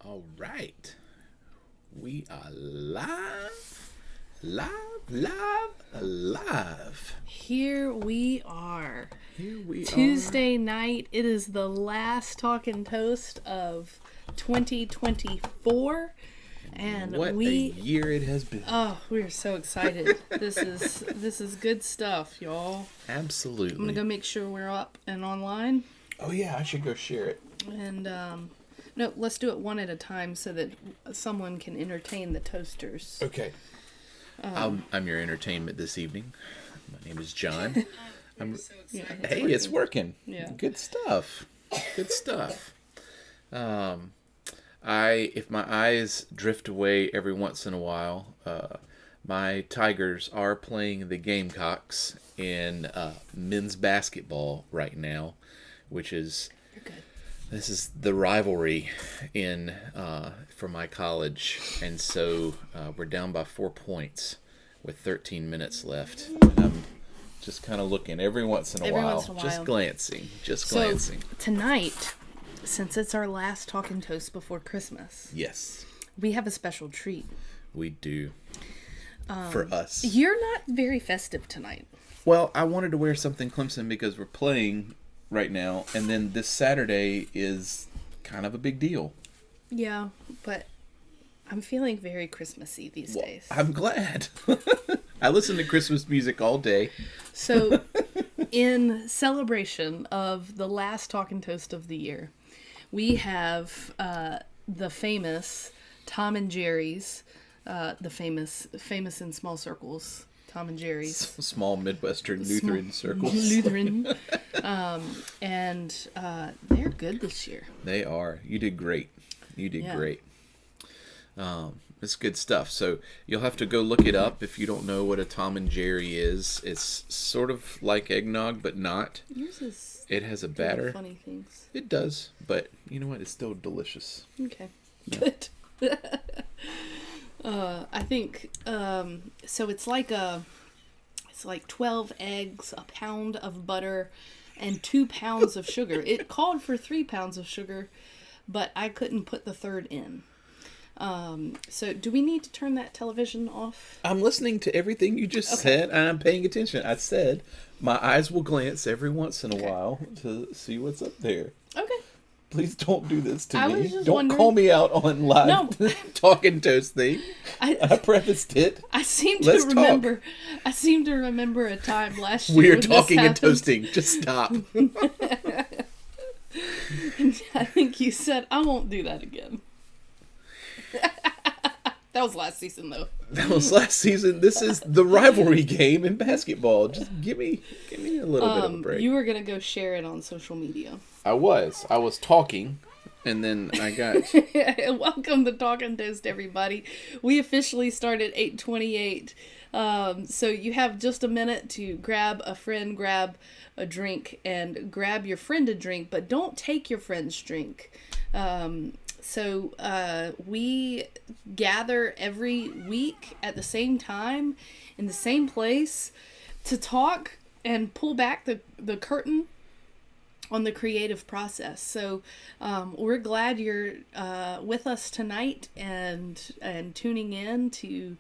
All right. We are live, live, live, alive. Here we are. Here we Tuesday night. It is the last Talkin' Toast of 2024. And What a year it has been. Oh, we are so excited. This is good stuff, y'all. Absolutely. I'm gonna go make sure we're up and online. Oh yeah, I should go share it. And no, let's do it one at a time so that someone can entertain the toasters. Okay. I'm your entertainment this evening. My name is John. It's working. Yeah. Good stuff. Good stuff. If my eyes drift away every once in a while, my Tigers are playing the Gamecocks in men's basketball right now, which is You're good. this is the rivalry in for my college, and so we're down by 4 points with 13 minutes left. And I'm just kind of looking every once in a while, just glancing. So tonight, since it's our last Talkin' Toast before Christmas, Yes, we have a special treat. we do. For us. You're not very festive tonight. Well, I wanted to wear something Clemson because we're playing right now, and then this Saturday is kind of a big deal. Yeah, but I'm feeling very Christmassy these days. I'm glad. I listen to Christmas music all day. So, in celebration of the last Talkin' Toast of the year, we have the famous Tom and Jerry's, the famous in small circles, Tom and Jerry's. Small Midwestern Lutheran circles. Lutheran. And they're good this year. They are. You did great. You did Yeah. great. It's good stuff. So you'll have to go look it up if you don't know what a Tom and Jerry is. It's sort of like eggnog, but not. Yours is It has a batter. funny things. It does, but you know what? It's still delicious. Okay, good. I think so. It's like 12 eggs, a pound of butter, and 2 pounds of sugar. It called for 3 pounds of sugar, but I couldn't put the third in. So do we need to turn that television off? I'm listening to everything you just said, and I'm paying attention. I said my eyes will glance every once in a while to see what's up there. Okay. Please don't do this to I me. was just Don't wondering- call me out on live No. Talking Toast thing. I prefaced it. I seem Let's to talk. remember. I seem to remember a time last year. We're when this talking and happened. toasting. Just stop. I think you said I won't do that again. That was last season, though. That was last season. This is the rivalry game in basketball. Just give me a little bit of a break. You were gonna go share it on social media. I was talking, and then I got. Welcome to Talkin' Toast, everybody. We officially started 8:28. So you have just a minute to grab a friend, grab a drink, and grab your friend a drink, but don't take your friend's drink. So we gather every week at the same time in the same place to talk and pull back the curtain on the creative process. So we're glad you're with us tonight and tuning in to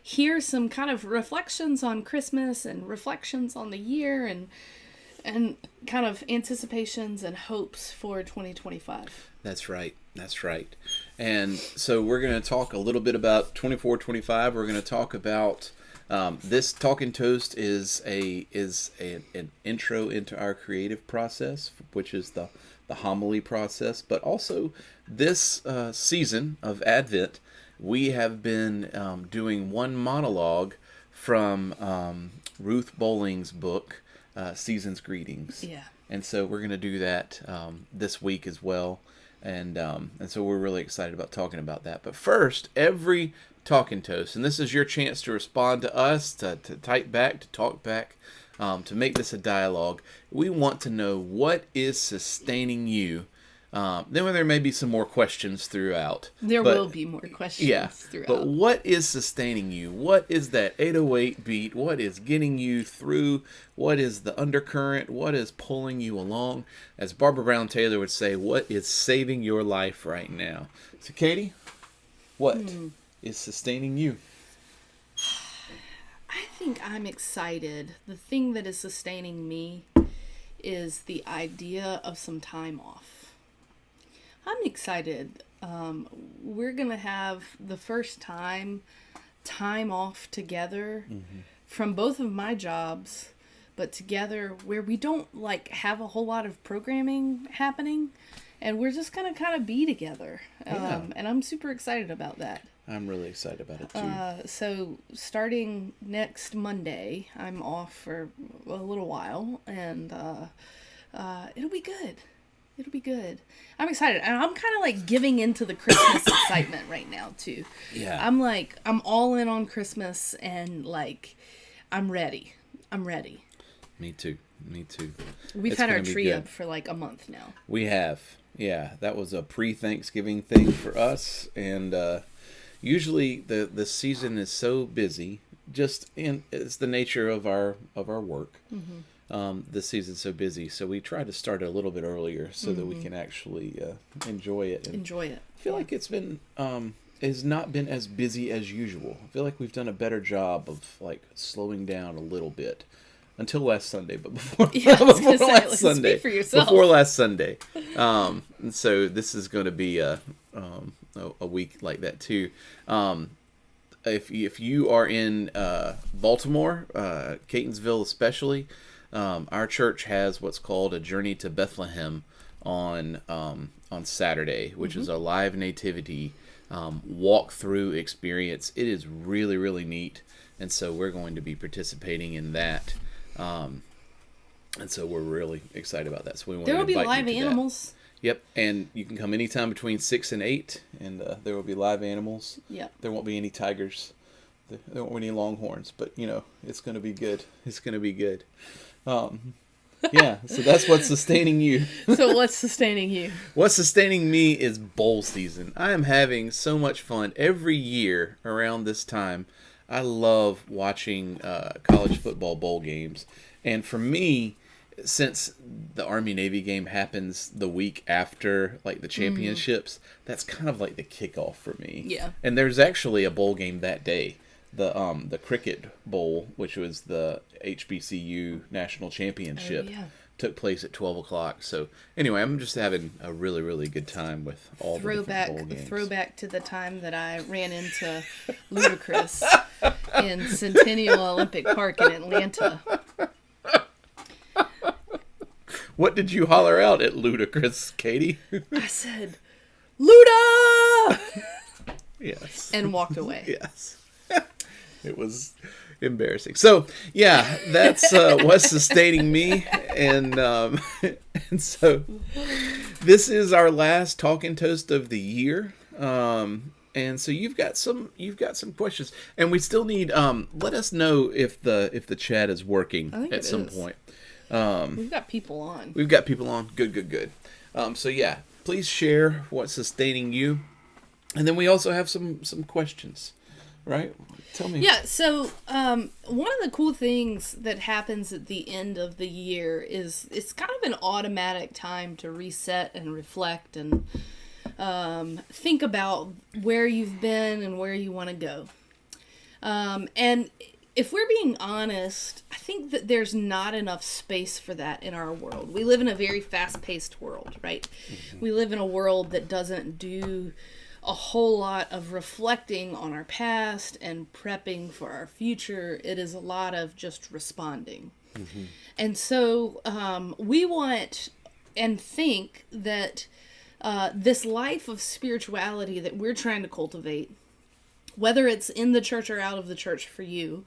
hear some kind of reflections on Christmas and reflections on the year and kind of anticipations and hopes for 2025. That's right. And so we're going to talk a little bit about 24-25. We're going to talk about this Talking Toast is an intro into our creative process, which is the homily process. But also this season of Advent, we have been doing one monologue from Ruth Bowling's book, Season's Greetings. Yeah. And so we're going to do that this week as well. And so we're really excited about talking about that. But first, every Talking Toast, and this is your chance to respond to us, to type back, to talk back, to make this a dialogue. We want to know what is sustaining you Then there may be some more questions throughout. There but, will be more questions Yeah, throughout. but what is sustaining you? What is that 808 beat? What is getting you through? What is the undercurrent? What is pulling you along? As Barbara Brown Taylor would say, what is saving your life right now? So, Katie, what is sustaining you? I think I'm excited. The thing that is sustaining me is the idea of some time off. I'm excited. We're going to have the first time off together from both of my jobs, but together where we don't like have a whole lot of programming happening, and we're just going to kind of be together. Yeah. And I'm super excited about that. I'm really excited about it too. So starting next Monday, I'm off for a little while, and it'll be good. It'll be good. I'm excited. And I'm kind of like giving into the Christmas excitement right now too. Yeah. I'm all in on Christmas, and like, I'm ready. Me too. We've It's had our gonna be tree good. up for like a month now. We have. Yeah, that was a pre-Thanksgiving thing for us, and usually the season is so busy. It's the nature of our work. This season's so busy, so we try to start it a little bit earlier so that we can actually enjoy it. And Enjoy it. I feel like it's been has not been as busy as usual. I feel like we've done a better job of like slowing down a little bit until last Sunday, but before Yeah, I was gonna say, last like, Sunday, speak for yourself. before last Sunday. And so this is going to be a week like that too. If you are in Baltimore, Catonsville especially, our church has what's called a Journey to Bethlehem on Saturday, which is a live nativity walk-through experience. It is really, really neat, and so we're going to be participating in that. And so we're really excited about that. So we want There to will be invite live you to that. animals. Yep, and you can come anytime between 6 and 8, and there will be live animals. Yep. There won't be any tigers. There won't be any longhorns, but, it's going to be good. It's going to be good. Yeah, so that's what's sustaining you. So what's sustaining you? What's sustaining me is bowl season. I am having so much fun every year around this time. I love watching college football bowl games. And for me, since the Army-Navy game happens the week after like the championships, that's kind of like the kickoff for me. Yeah. And there's actually a bowl game that day. The Cricket Bowl, which was the HBCU National Championship, took place at 12 o'clock. So anyway, I'm just having a really, really good time with all the different bowl games. Throwback to the time that I ran into Ludacris in Centennial Olympic Park in Atlanta. What did you holler out at Ludacris, Katie? I said, "Luda!" Yes. and walked away. Yes. It was embarrassing. So, yeah, that's what's sustaining me. And so this is our last Talking Toast of the year. And so you've got some questions. And we still need let us know if the chat is working at some point. We've got people on. We've got people on. Good. So yeah, please share what's sustaining you. And then we also have some questions, right? Tell me. Yeah, so one of the cool things that happens at the end of the year is it's kind of an automatic time to reset and reflect and think about where you've been and where you want to go. And if we're being honest, I think that there's not enough space for that in our world. We live in a very fast-paced world, right? Mm-hmm. We live in a world that doesn't do a whole lot of reflecting on our past and prepping for our future. It is a lot of just responding. Mm-hmm. And so we want and think that this life of spirituality that we're trying to cultivate, whether it's in the church or out of the church for you,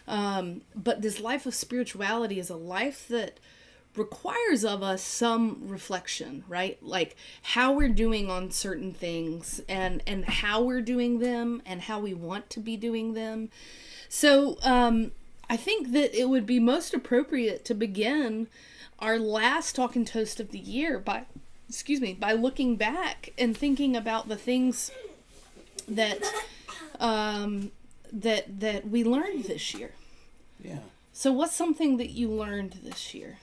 but this life of spirituality is a life that requires of us some reflection, right? Like how we're doing on certain things and how we're doing them and how we want to be doing them. So I think that it would be most appropriate to begin our last Talking Toast of the year by excuse me, by looking back and thinking about the things that that we learned this year. Yeah. So what's something that you learned this year?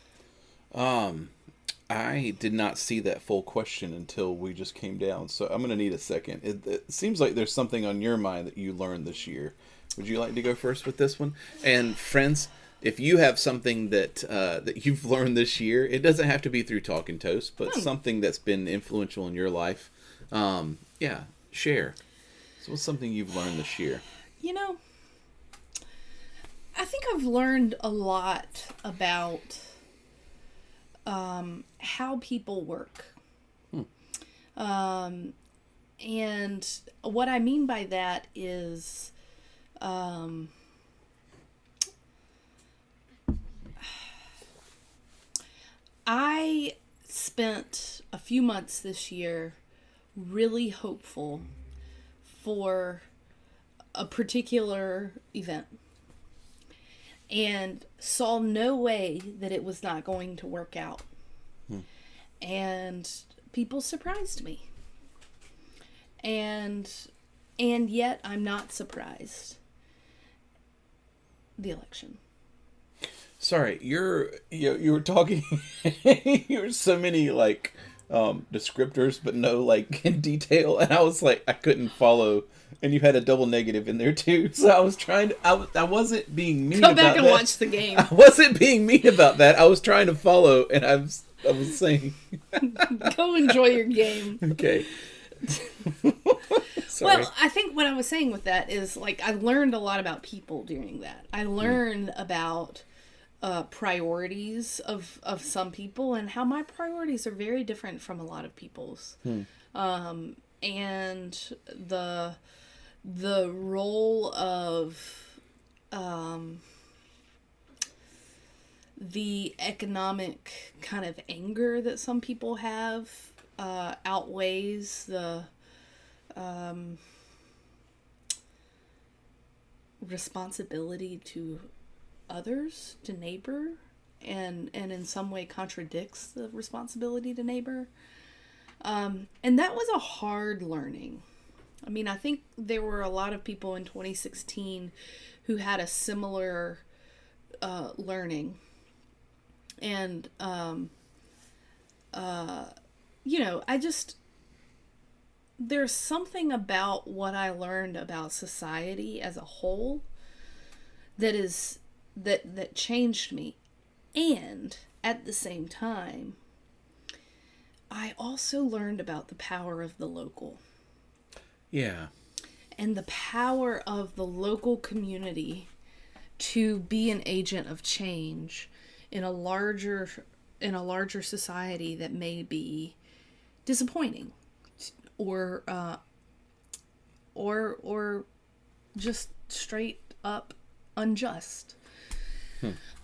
I did not see that full question until we just came down, so I'm going to need a second. It seems like there's something on your mind that you learned this year. Would you like to go first with this one? And friends, if you have something that that you've learned this year, it doesn't have to be through Talking Toast, but something that's been influential in your life, yeah, share. So what's something you've learned this year? You know, I think I've learned a lot about how people work. And what I mean by that is I spent a few months this year really hopeful for a particular event and saw no way that it was not going to work out. And people surprised me. And yet I'm not surprised. The election. Sorry, you were talking. You were so many like descriptors, but no like in detail, and I was like I couldn't follow. And you had a double negative in there too, so I was trying to. I wasn't being mean. Go about back and that. watch the game. I wasn't being mean about that. I was trying to follow, and I was saying. Go enjoy your game. Okay. Sorry. Well, I think what I was saying with that is like I learned a lot about people during that. I learned about priorities of some people and how my priorities are very different from a lot of people's. And the role of the economic kind of anger that some people have outweighs the responsibility to others, to neighbor, and in some way contradicts the responsibility to neighbor. And that was a hard learning. I mean, I think there were a lot of people in 2016 who had a similar learning. And, you know, there's something about what I learned about society as a whole that changed me. And at the same time, I also learned about the power of the local. Yeah. And the power of the local community to be an agent of change in a larger society that may be disappointing or just straight up unjust.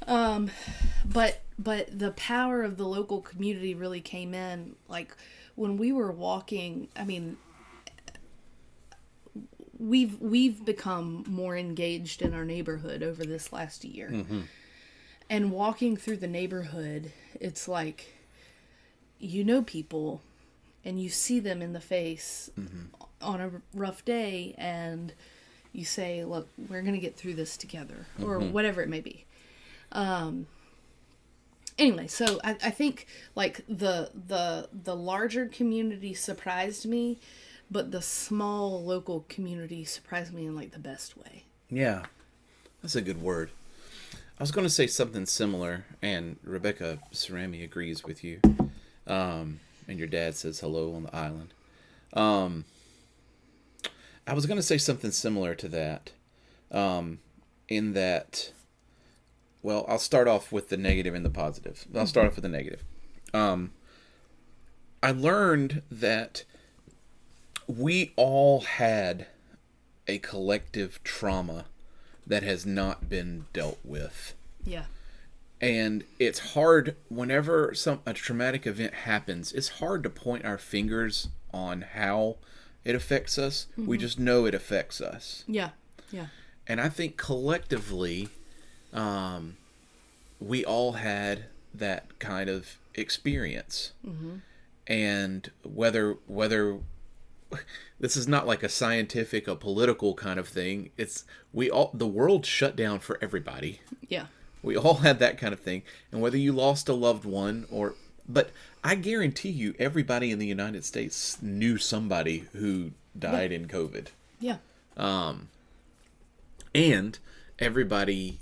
But the power of the local community really came in, like when we were walking. I mean, we've become more engaged in our neighborhood over this last year. And walking through the neighborhood, it's like, you know, people and you see them in the face on a rough day and you say, look, we're going to get through this together, or whatever it may be. Anyway, so I think like the larger community surprised me, but the small local community surprised me in like the best way. Yeah, that's a good word. I was going to say something similar, and Rebecca Cerami agrees with you. And your dad says hello on the island. I was going to say something similar to that, in that, well, I'll start off with the negative and the positive. I'll start off with the negative. I learned that we all had a collective trauma that has not been dealt with. Yeah. And it's hard whenever a traumatic event happens, it's hard to point our fingers on how it affects us. We just know it affects us. Yeah. Yeah. And I think collectively, we all had that kind of experience. and whether this is not like a scientific, a political kind of thing. It's the world shut down for everybody. Yeah. We all had that kind of thing. And whether you lost a loved one but I guarantee you everybody in the United States knew somebody who died in COVID. Yeah. And everybody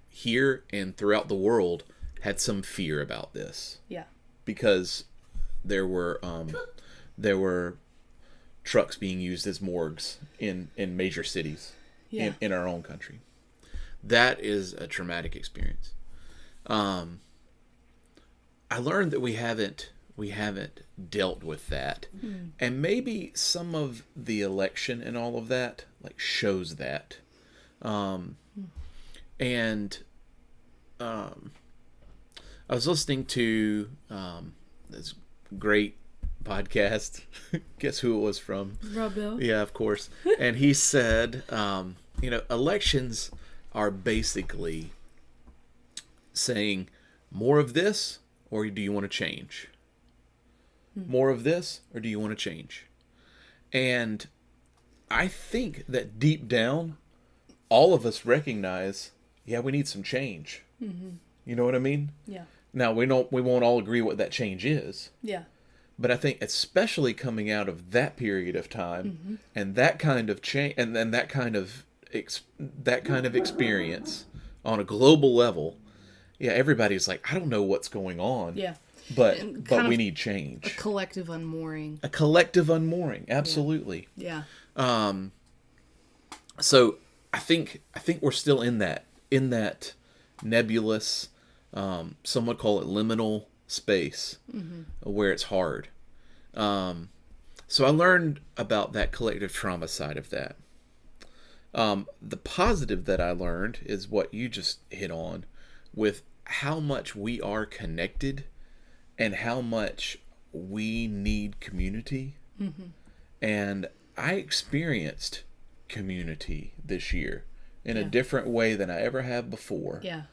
here and throughout the world had some fear about this. Yeah. Because there were trucks being used as morgues in major cities in our own country. That is a traumatic experience. I learned that we haven't dealt with that, and maybe some of the election and all of that shows that. And I was listening to this great podcast. Guess who it was from? Rob Bell. Yeah, of course. And he said, elections are basically saying more of this, or do you want to change? More of this, or do you want to change? And I think that deep down, all of us recognize, yeah, we need some change. Mm-hmm. You know what I mean? Yeah. Now, we won't all agree what that change is. Yeah. But I think especially coming out of that period of time and that kind of change and then that kind of experience on a global level, yeah, everybody's like, I don't know what's going on. Yeah. But we need change. A collective unmooring. A collective unmooring, absolutely. Yeah. So I think we're still in that nebulous, some would call it liminal space, where it's hard. So I learned about that collective trauma side of that. The positive that I learned is what you just hit on, with how much we are connected and how much we need community. And I experienced community this year in a different way than I ever have before. Yeah.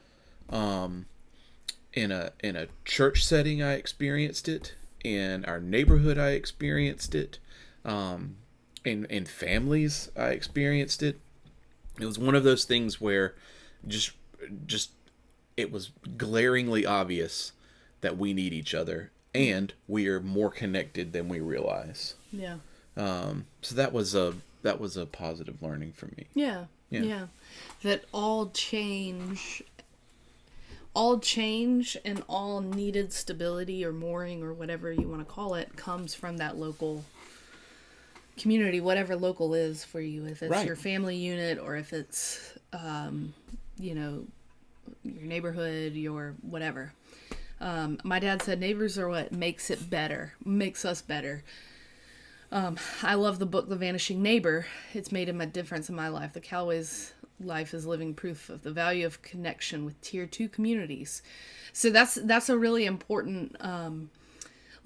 In a church setting, I experienced it. In our neighborhood, I experienced it. In families, I experienced it. It was one of those things where just it was glaringly obvious that we need each other and we are more connected than we realize. Yeah. So that was a positive learning for me. Yeah. That all change and all needed stability or mooring or whatever you want to call it comes from that local community, whatever local is for you. If it's your family unit or if it's, your neighborhood, your whatever. My dad said neighbors are what makes us better. I love the book, The Vanishing Neighbor. It's made a difference in my life. The Callaway's life is living proof of the value of connection with Tier 2 communities. So that's a really important...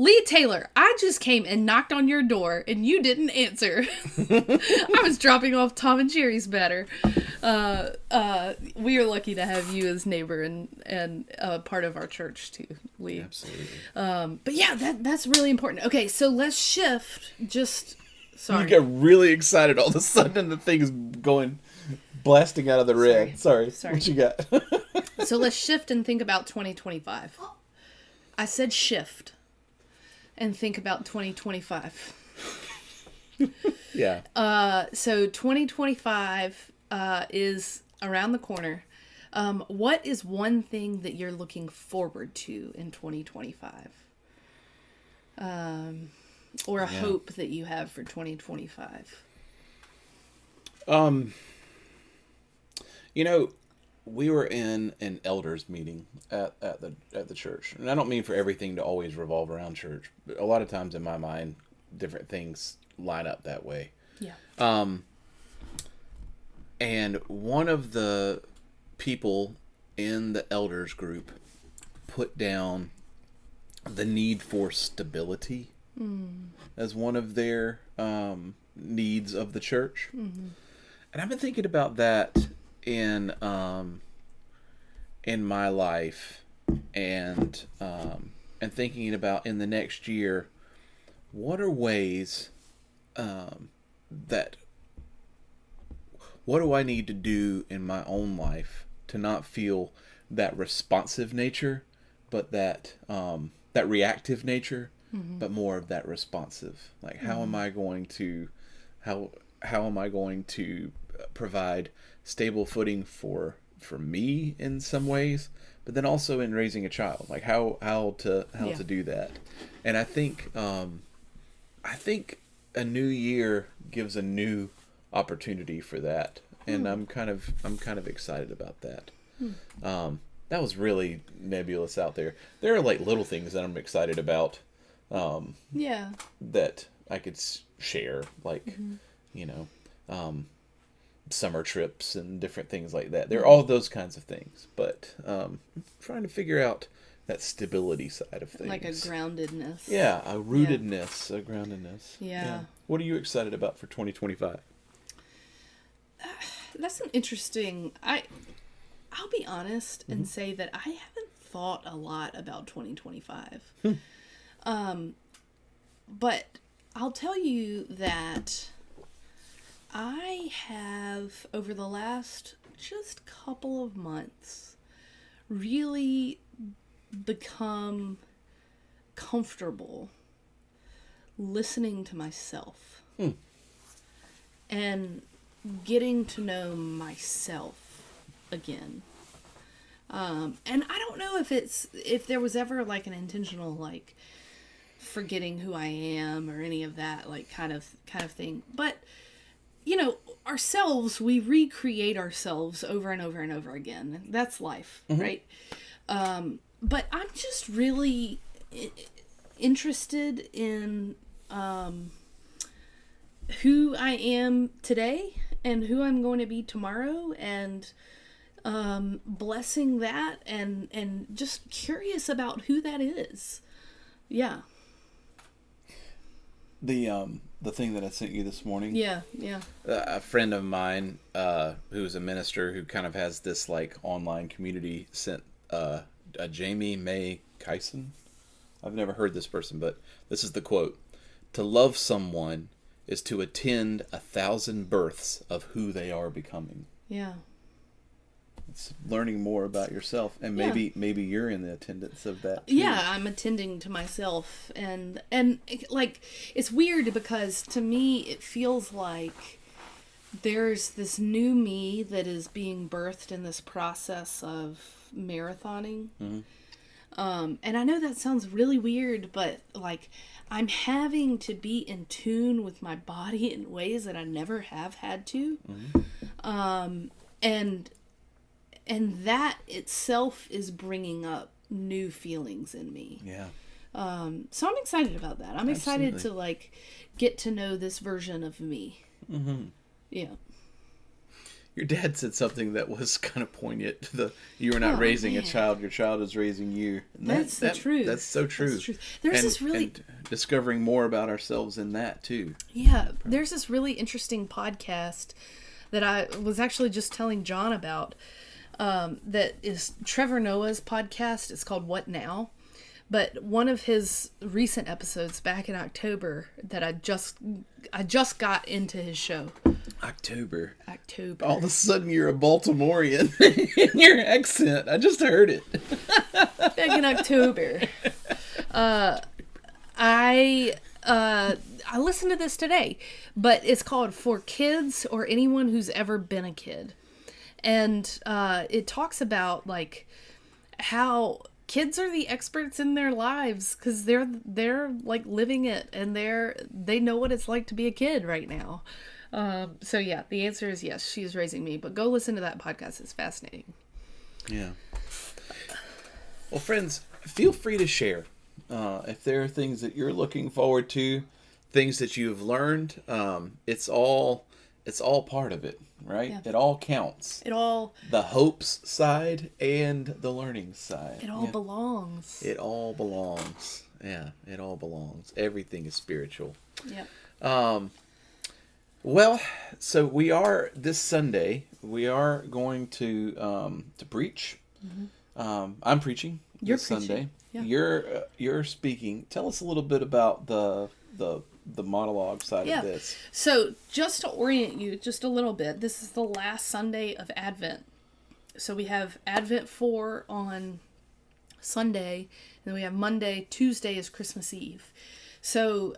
Lee Taylor, I just came and knocked on your door and you didn't answer. I was dropping off Tom and Jerry's batter. We are lucky to have you as neighbor and part of our church too, Lee. Absolutely. But yeah, that's really important. Okay, so let's shift. Sorry. You get really excited all of a sudden. The thing is going blasting out of the red. Sorry. What you got? So let's shift and think about 2025. I said shift and think about 2025. Yeah. So 2025 is around the corner. What is one thing that you're looking forward to in 2025? Or a hope that you have for 2025? We were in an elders meeting at the church, and I don't mean for everything to always revolve around church, but a lot of times in my mind, different things line up that way. Yeah. And one of the people in the elders group put down the need for stability as one of their needs of the church. Mm-hmm. And I've been thinking about that in my life and thinking about in the next year, what are ways that what do I need to do in my own life to not feel that responsive nature, but that that reactive nature, but more of that responsive? Like, how am I going to how am I going to provide stable footing for me in some ways, but then also in raising a child? Like, how to do that? And I think a new year gives a new opportunity for that, and I'm kind of excited about that. That was really nebulous out there. There are like little things that I'm excited about. That I could share, like you know, summer trips and different things like that. There are all those kinds of things, but I'm trying to figure out that stability side of things, like a groundedness. Yeah, a rootedness, a groundedness. Yeah. What are you excited about for 2025? That's an interesting. I'll be honest and say that I haven't thought a lot about 2025. But I'll tell you that I have, over the last just couple of months, really become comfortable listening to myself and getting to know myself again. And I don't know if there was ever like an intentional like forgetting who I am or any of that like kind of thing. But you know, ourselves, we recreate ourselves over and over and over again. That's life, right? But I'm just really interested in who I am today and who I'm going to be tomorrow, and blessing that, and just curious about who that is. Yeah. The thing that I sent you this morning. Yeah. A friend of mine, who's a minister who kind of has this like online community, sent a Jamie May Kyson. I've never heard this person, but this is the quote: "To love someone is to attend 1,000 births of who they are becoming." Yeah. It's learning more about yourself, and maybe you're in the attendance of that too. Yeah, I'm attending to myself, and like it's weird because to me it feels like there's this new me that is being birthed in this process of marathoning. And I know that sounds really weird, but like I'm having to be in tune with my body in ways that I never have had to. And that itself is bringing up new feelings in me. Yeah. So I'm excited about that. I'm excited to like get to know this version of me. Yeah. Your dad said something that was kind of poignant. You are not raising a child; your child is raising you. And that's the truth. That's so true. That's the truth. There's this really and discovering more about ourselves in that too. Yeah, there's this really interesting podcast that I was actually just telling John about. That is Trevor Noah's podcast. It's called What Now? But one of his recent episodes back in October that I just got into his show. October. All of a sudden you're a Baltimorean in your accent. I just heard it. Back in October. I listened to this today, but it's called For Kids or Anyone Who's Ever Been a Kid. And it talks about like how kids are the experts in their lives because they're like living it, and they know what it's like to be a kid right now. So yeah, the answer is yes, she's raising me. But go listen to that podcast; it's fascinating. Yeah. Well, friends, feel free to share if there are things that you're looking forward to, things that you've learned. It's all part of it. Right? Yeah. It all counts. The hopes side and the learning side. It all belongs. It all belongs. Yeah, it all belongs. Everything is spiritual. Yeah. Well, so we are this Sunday. We are going to preach. I'm preaching. You're this preaching. Sunday. Yeah. You're speaking. Tell us a little bit about the the monologue side Yeah. of this. So just to orient you just a little bit, this is the last Sunday of Advent. So we have Advent 4 on Sunday, and then we have Monday. Tuesday is Christmas Eve. So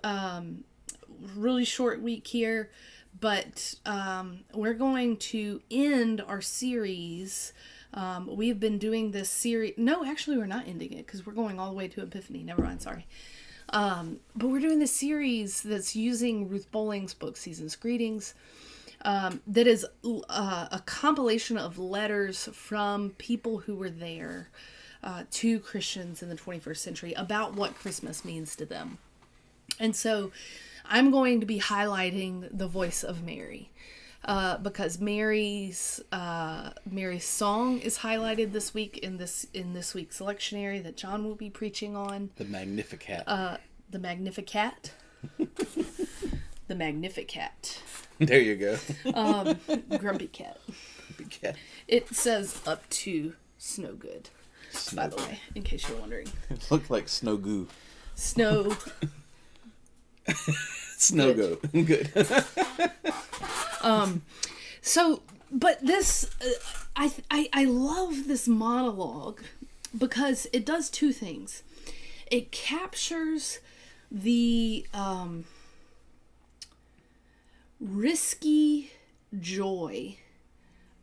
really short week here, but we're going to end our series. We've been doing this series. No, actually, we're not ending it because we're going all the way to Epiphany. Never mind, sorry. But we're doing this series that's using Ruth Bowling's book, Season's Greetings, that is a compilation of letters from people who were there to Christians in the 21st century about what Christmas means to them. And so I'm going to be highlighting the voice of Mary. Because Mary's song is highlighted this week in this week's lectionary that John will be preaching on. The Magnificat. The Magnificat. The Magnificat. There you go. Grumpy cat. Grumpy cat. It says up to Snowgood. By the way, in case you're wondering. It looked like snow goo. Snow. Snow goat. Good. So, but this, I love this monologue because it does two things. It captures the risky joy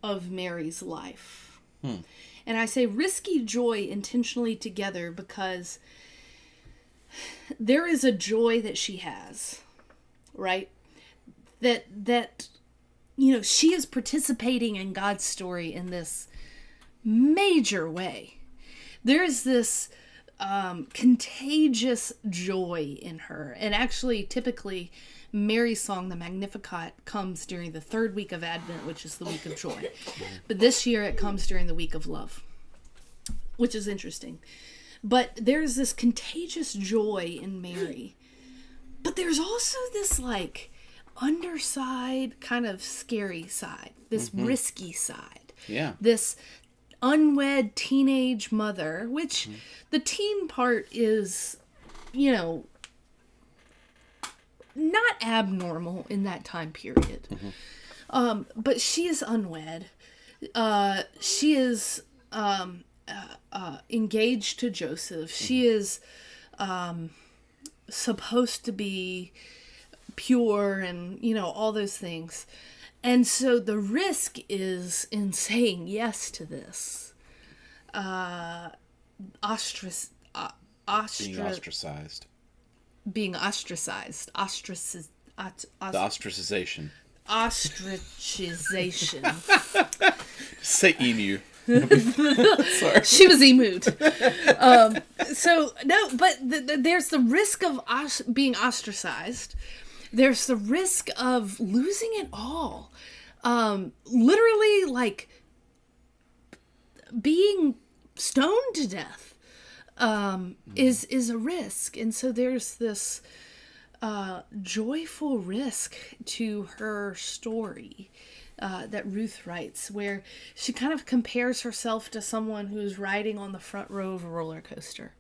of Mary's life. And I say risky joy intentionally together because there is a joy that she has, right? That you know, she is participating in God's story in this major way. There is this contagious joy in her. And actually, typically, Mary's song, the Magnificat, comes during the third week of Advent, which is the week of joy. But this year it comes during the week of love, which is interesting. But there's this contagious joy in Mary. But there's also this, like, underside, kind of scary side, this risky side. Yeah. This unwed teenage mother, which the teen part is, you know, not abnormal in that time period. But she is unwed. She is engaged to Joseph. She is supposed to be pure and, you know, all those things. And so the risk is in saying yes to this. Being ostracized. Being ostracized. The ostracization. Ostracization. Say emu. Sorry. She was emued. So, no, but there's the risk of being ostracized. There's the risk of losing it all. Literally, like, being stoned to death is a risk. And so there's this joyful risk to her story that Ruth writes, where she kind of compares herself to someone who's riding on the front row of a roller coaster.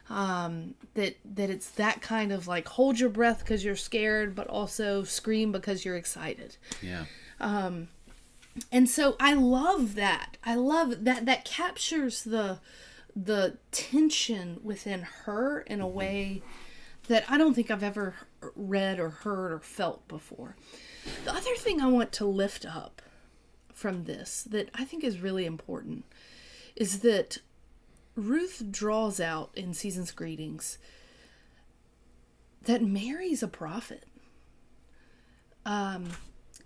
That it's that kind of like hold your breath because you're scared, but also scream because you're excited. Yeah. And so I love that. I love that captures the tension within her in a way that I don't think I've ever read or heard or felt before. The other thing I want to lift up from this that I think is really important is that Ruth draws out in Season's Greetings that Mary's a prophet.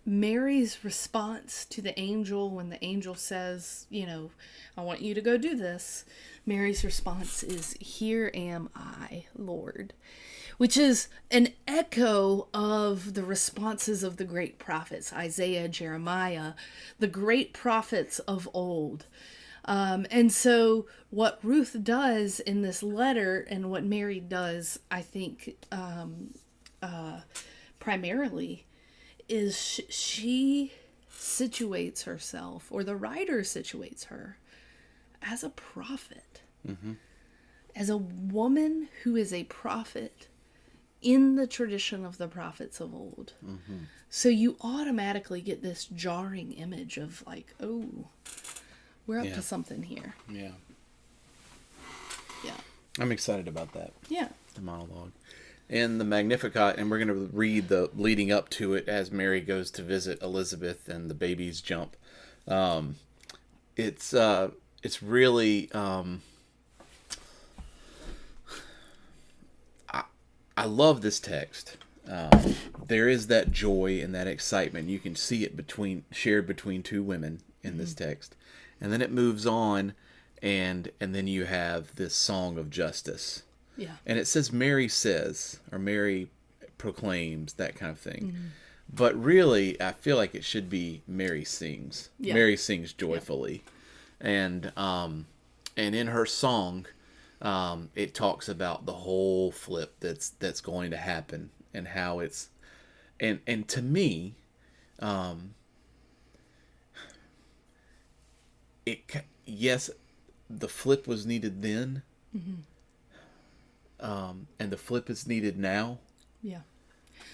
Mary's response to the angel when the angel says, you know, I want you to go do this. Mary's response is, "Here am I, Lord," which is an echo of the responses of the great prophets, Isaiah, Jeremiah, the great prophets of old. And so what Ruth does in this letter and what Mary does, I think, primarily, is she situates herself, or the writer situates her, as a prophet. As a woman who is a prophet in the tradition of the prophets of old. So you automatically get this jarring image of like, oh, we're up to something here. Yeah. Yeah. I'm excited about that. Yeah. The monologue. And the Magnificat, and we're going to read the leading up to it as Mary goes to visit Elizabeth and the babies jump. It's really I love this text. There is that joy and that excitement. You can see it shared between two women in this text, and then it moves on, and then you have this song of justice. Yeah. And it says Mary says, or Mary proclaims, that kind of thing. But really, I feel like it should be Mary sings. Yeah. Mary sings joyfully. And in her song, it talks about the whole flip that's going to happen and how it's, and to me, yes, the flip was needed then. And the flip is needed now. Yeah.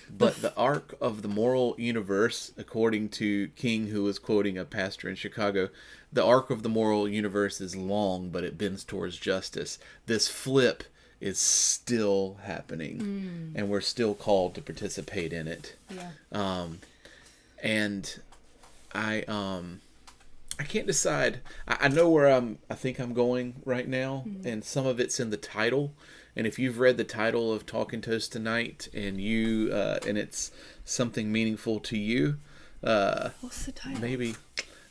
But the arc of the moral universe, according to King, who was quoting a pastor in Chicago, the arc of the moral universe is long, but it bends towards justice. This flip is still happening, and we're still called to participate in it. Yeah. And I can't decide. I know where I think I'm going right now, and some of it's in the title. And if you've read the title of Talking Toast tonight, and and it's something meaningful to you, What's the title? maybe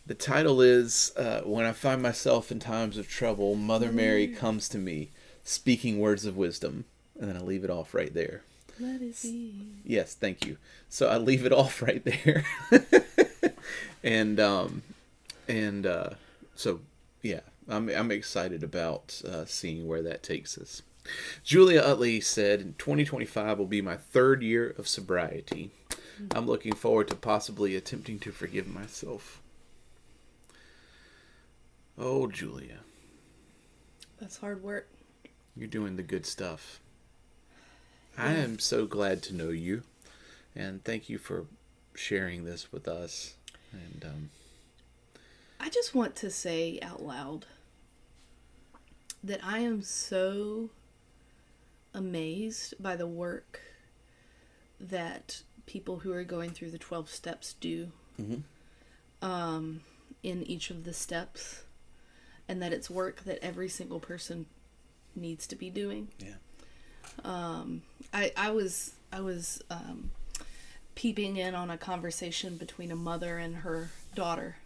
the title is "When I Find Myself in Times of Trouble, Mother Mary comes to me, speaking words of wisdom." And then I leave it off right there. Let it be. Yes, thank you. So I leave it off right there. and so yeah, I'm excited about seeing where that takes us. Julia Utley said, 2025 will be my 3rd year of sobriety. I'm looking forward to possibly attempting to forgive myself. Oh, Julia. That's hard work. You're doing the good stuff. I am so glad to know you. And thank you for sharing this with us. And I just want to say out loud that I am so amazed by the work that people who are going through the 12 steps do in each of the steps, and that it's work that every single person needs to be doing. yeah. I was peeping in on a conversation between a mother and her daughter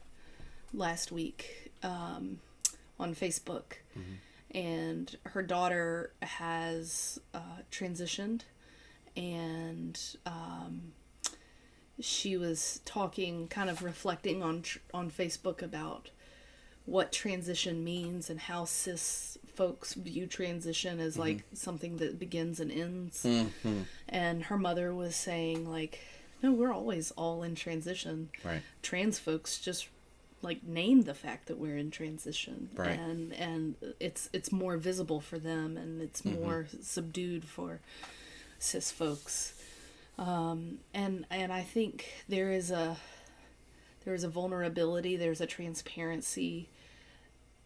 last week on Facebook. And her daughter has transitioned, and she was talking, kind of reflecting on Facebook about what transition means and how cis folks view transition as like something that begins and ends. And her mother was saying like, no, we're always all in transition. Right. Trans folks just like name the fact that we're in transition, right. and it's more visible for them, and it's more subdued for cis folks, and I think there is a vulnerability, there's a transparency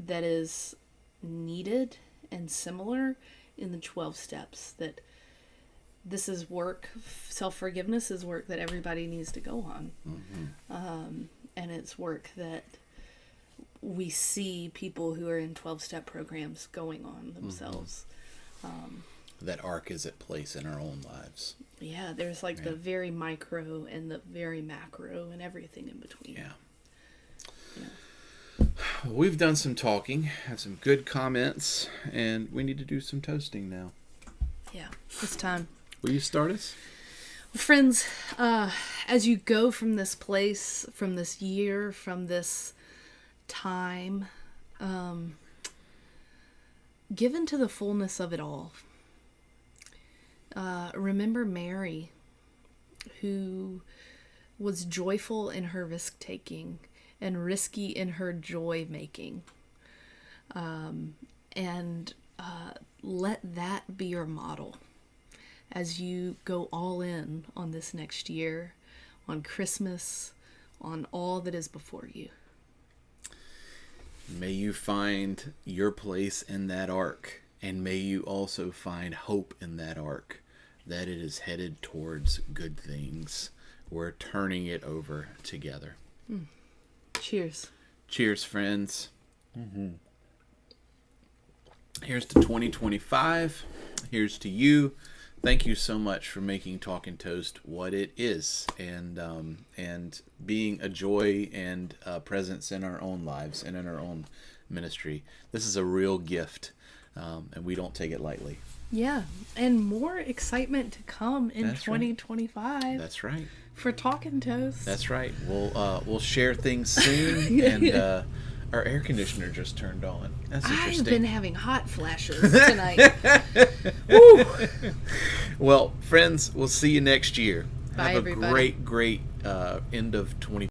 that is needed and similar in the 12 steps, that this is work, self-forgiveness is work that everybody needs to go on. And it's work that we see people who are in 12-step programs going on themselves. That arc is at place in our own lives. Yeah, there's like the very micro and the very macro and everything in between. Yeah. We've done some talking, had some good comments, and we need to do some toasting now. Yeah, it's time. Will you start us? Friends, as you go from this place, from this year, from this time, give into the fullness of it all. Remember Mary, who was joyful in her risk-taking and risky in her joy-making. And let that be your model as you go all in on this next year, on Christmas, on all that is before you. May you find your place in that ark, and may you also find hope in that ark, that it is headed towards good things. We're turning it over together. Cheers. Cheers, friends. Here's to 2025. Here's to you. Thank you so much for making Talking Toast what it is, and being a joy and a presence in our own lives and in our own ministry. This is a real gift, and we don't take it lightly. Yeah, and more excitement to come in That's right. 2025 That's right. for Talking Toast. That's right. We'll share things soon, and our air conditioner just turned on. That's interesting. I've been having hot flashes tonight. Woo! Well, friends, we'll see you next year. Bye, Have a everybody. great end of 20.